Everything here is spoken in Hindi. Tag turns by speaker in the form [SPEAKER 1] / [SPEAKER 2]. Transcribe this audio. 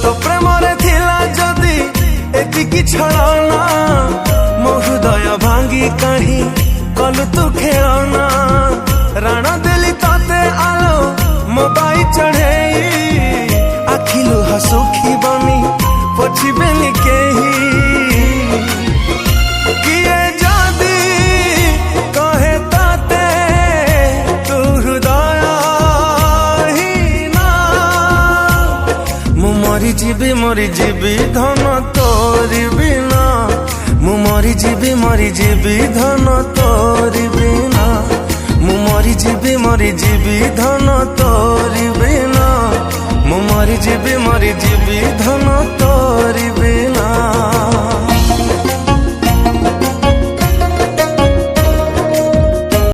[SPEAKER 1] तो प्रेमरे थिला जदि एतिकी छलना मो हृदय भांगी कहीं कलु तू खेलना राणा देली तते आलो मोबाइल चढ़े आखिलु हसुखी बनी पछिबेनी केही किए जदि कहे ताते तू हृदय ही ना मु मरी जीवी धन तोरी बिना मु मरी जीवी धन तोरी बिना मु मरी जीवी धन तोरी बिना मु मरी जीवी धन तोरी बिना।